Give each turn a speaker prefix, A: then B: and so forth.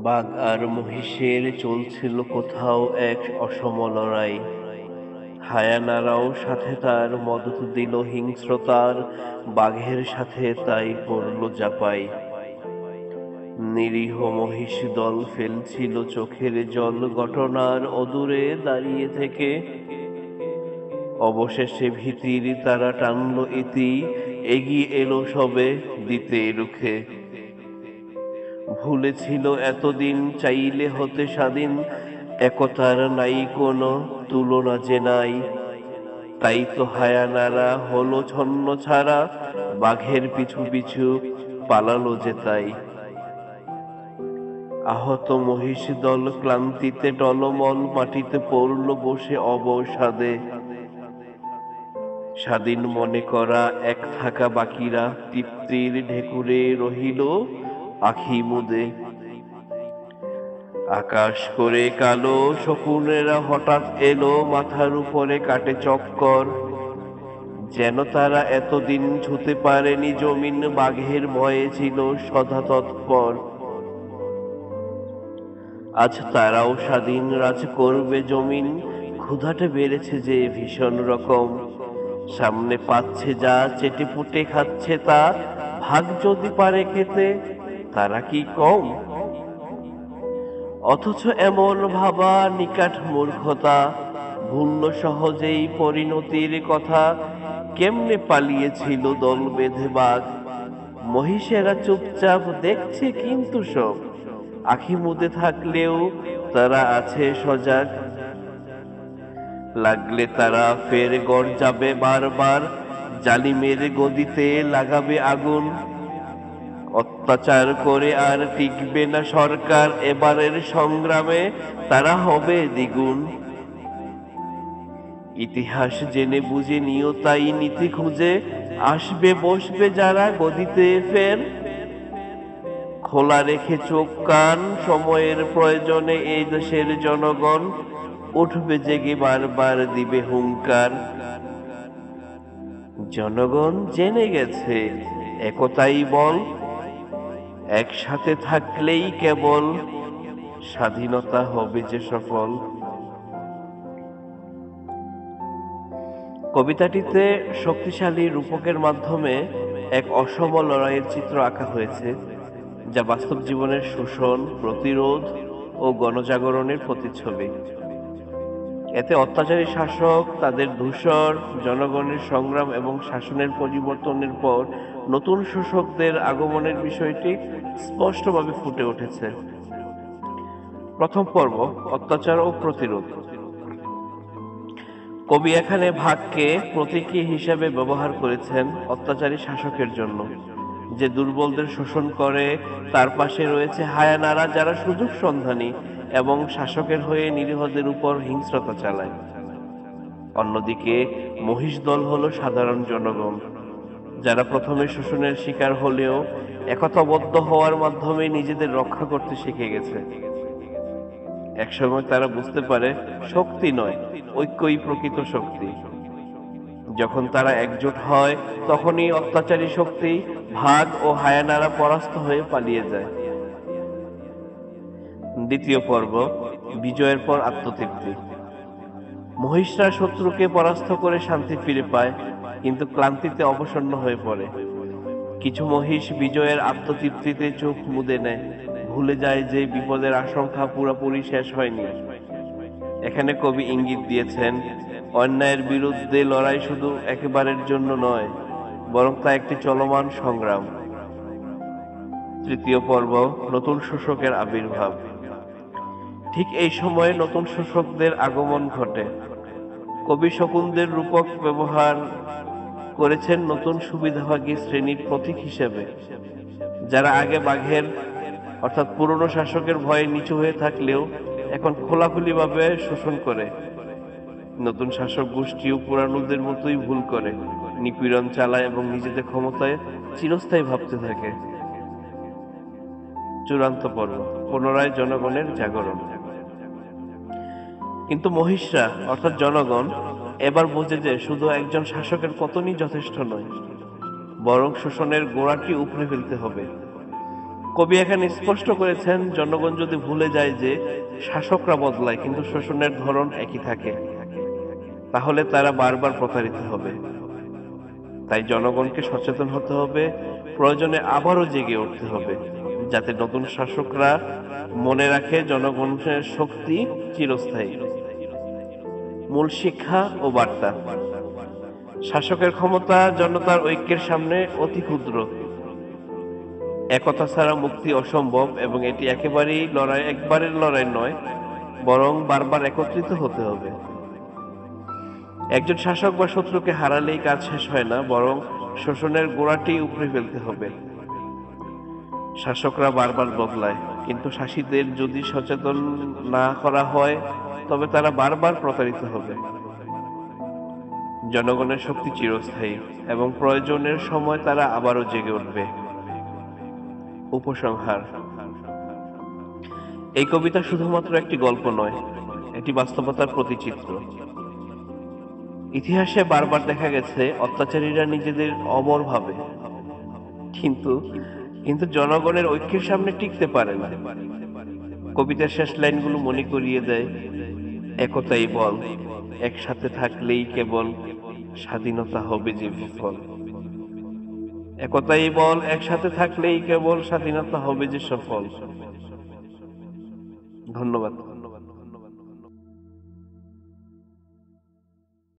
A: বাঘ আর মহিষের চলছিল কোথাও এক অসম লড়াই। হায়ানারাও সাথে তার মদত দিল হিংস্রতার, বাঘের সাথে তাই পড়ল জাপাই। নিরীহ মহিষ দল ফেলছিল চোখের জল ঘটনার অদূরে দাঁড়িয়ে থেকে। অবশেষে ভীতির তারা টানল ইতি, এগিয়ে এলো সবে দিতে রুখে। ভুলেছিল এতদিন চাইলে হতে স্বাধীন, একতার নাই কোনো তুলনা যে নাই। তাই তো হায়ানারা হলো ছন্ন ছাড়া, বাঘের পিছু পিছু পালালো যে তাই। আহত মহিষ দল ক্লান্তিতে টলমল, মাটিতে পড়ল বসে অবসাদে। স্বাধীন মনে করা এক থাকা বাকিরা তৃপ্তির ঢেকুরে রহিল আখি মুদে। আকাশ করে কালো শকুনেরা হঠাৎ এলো, মাথার উপরে কাটে চক্কর। যেন তারা এতদিন ছুতে পারেনি জমিন, বাঘের ভয়ে ছিল সদা তৎপর। আজ তারাও স্বাধীন রাজ করবে জমিন, ক্ষুধাটা বেড়েছে যে ভীষণ রকম। সামনে পাচ্ছে যা চেটেপুটে খাচ্ছে তা, ভাগ যদি পারে খেতে তারা কি কম। অথচ এমন ভাবা নিকাট মূর্খতা, ভুলল সহজেই পরিণতির কথা। কেমনে পালিয়েছিল দল বেঁধে বাঘ, মহিষেরা চুপচাপ দেখছে কিন্তু সব। আখি মুদে থাকলেও তারা আছে সজাগ। লাগলে তারা ফের গর্জাবে বারবার, জালিমের গদিতে লাগাবে আগুন। অত্যাচার করে আর টিকবে না সরকার, এবারের সংগ্রামে তারা হবে দ্বিগুণ। ইতিহাস জেনে বুঝে নিও তাই নীতি খুঁজে, আসবে বসবে যারা গদিতে ফের। খোলা রেখে চোখ কান সময়ের প্রয়োজনে এই দেশের জনগণ, উঠবে জেগে বারবার দিবে হুঙ্কার। জনগণ জেনে গেছে একতাই বল, একসাথে থাকলেই কেবল স্বাধীনতা হবে যে সফল। কবিতাটিতে শক্তিশালী রূপকের মাধ্যমে এক অসম লড়াইয়ের চিত্র আঁকা হয়েছে, যা বাস্তব জীবনের শোষণ, প্রতিরোধ ও গণজাগরণের প্রতিচ্ছবি। এতে অত্যাচারী শাসক, তাদের ধূসর, জনগণের সংগ্রাম এবং শাসনের পরিবর্তনের পর নতুন শোষকদের আগমনের বিষয়টি স্পষ্টভাবে ফুটে উঠেছে। প্রথম পর্ব, অত্যাচার ও প্রতিরোধ। কবি এখানে ভাগকে প্রতীকী হিসেবে ব্যবহার করেছেন অত্যাচারী শাসকের জন্য, যে দুর্বলদের শোষণ করে। তার পাশে রয়েছে হায়ানারা, যারা সুযোগ সন্ধানী এবং শাসকের হয়ে নিরীহদের উপর হিংস্রতা চালায়। অন্যদিকে মহিষ দল হলো সাধারণ জনগণ, যারা প্রথমে শোষণের শিকার হলেও একতাবদ্ধ হওয়ার মাধ্যমে নিজেদের রক্ষা করতে শিখে গেছে। একসময় তারা বুঝতে পারে শক্তি নয়, ঐক্যই প্রকৃত শক্তি। যখন তারা একজোট হয়, তখনই অত্যাচারী শক্তি, ভাগ ও হায়ানারা পরাস্ত হয়ে পালিয়ে যায়। দ্বিতীয় পর্ব, বিজয়ের পর আত্মতৃপ্তি। মহিষরা শত্রুকে পরাস্ত করে শান্তি ফিরে পায়, কিন্তু ক্লান্তিতে অবসন্ন হয়ে পড়ে। কিছু মহিষ বিজয়ের আত্মতৃপ্তিতে চোখ মুদে নেয়, ভুলে যায় যে বিপদের আশঙ্কা পুরোপুরি শেষ হয়নি। এখানে কবি ইঙ্গিত দিয়েছেন, অন্যায়ের বিরুদ্ধে লড়াই শুধু একেবারের জন্য নয়, বরং তা একটি চলমান সংগ্রাম। তৃতীয় পর্ব, নতুন শোষকের আবির্ভাব। ঠিক এই সময়ে নতুন শোষকদের আগমন ঘটে। কবি শকুনদের রূপক ব্যবহার করেছেন নতুন সুবিধাভোগী শ্রেণীর প্রতীক হিসেবে, যারা আগে বাঘের অর্থাৎ পুরনো শাসকের ভয়ে নিচু হয়ে থাকলেও এখন খোলাখুলিভাবে শোষণ করে। নতুন শাসক গোষ্ঠীও পুরানোদের মতোই ভুল করে, নিপীড়ন চালায় এবং নিজেদের ক্ষমতায় চিরস্থায়ী ভাবতে থাকে। চূড়ান্ত পর্ব, পুনরায় জনগণের জাগরণ। কিন্তু মহিষরা অর্থাৎ জনগণ এবার বোঝে যে শুধু একজন শাসকের পতনই যথেষ্ট নয়, বরং শোষণের গোড়াটি উপড়ে ফেলতে হবে। কবি এখানে স্পষ্ট করেছেন, জনগণ যদি ভুলে যায় যে শাসকরা বদলায় কিন্তু শোষণের ধরন একই থাকে, তাহলে তারা বারবার প্রতারিত হবে। তাই জনগণকে সচেতন হতে হবে, প্রয়োজনে আবারও জেগে উঠতে হবে, যাতে নতুন শাসকরা মনে রাখে জনগণের শক্তি চিরস্থায়ী। মূল শিক্ষা ও বার্তা: শাসকের ক্ষমতা জনতার ঐক্যের সামনে অতি ক্ষুদ্র। একতা ছাড়া মুক্তি অসম্ভব এবং এটি একবারের লড়াই নয়, বরং বারবার একত্রিত হতে হবে। একজন শাসক বা শত্রুকে হারালেই কাজ শেষ হয় না, বরং শোষণের গোড়াটি উপড়ে ফেলতে হবে। শাসকরা বারবার বদলায়, কিন্তু শাসিতদের যদি সচেতন না করা হয় তবে তারা বারবার প্রতারিত হবে। জনগণের শক্তি চিরস্থায়ী এবং প্রয়োজনের সময় তারা আবারও জেগে উঠবে। উপসংহার: এই কবিতা শুধুমাত্র একটি গল্প নয়, এটি বাস্তবতার প্রতিচিত্র। ইতিহাসে বারবার দেখা গেছে অত্যাচারীরা নিজেদের অমর ভাবে, কিন্তু কিন্তু জনগণের ঐক্যের সামনে টিকতে পারে না। কবিতার শেষ লাইনগুলো মনে করিয়ে দেয়, একতাই বল, একসাথে থাকলেই কেবল স্বাধীনতা হবে যে সফল। একতাই বল, একসাথে থাকলেই কেবল স্বাধীনতা হবে যে সফল। ধন্যবাদ।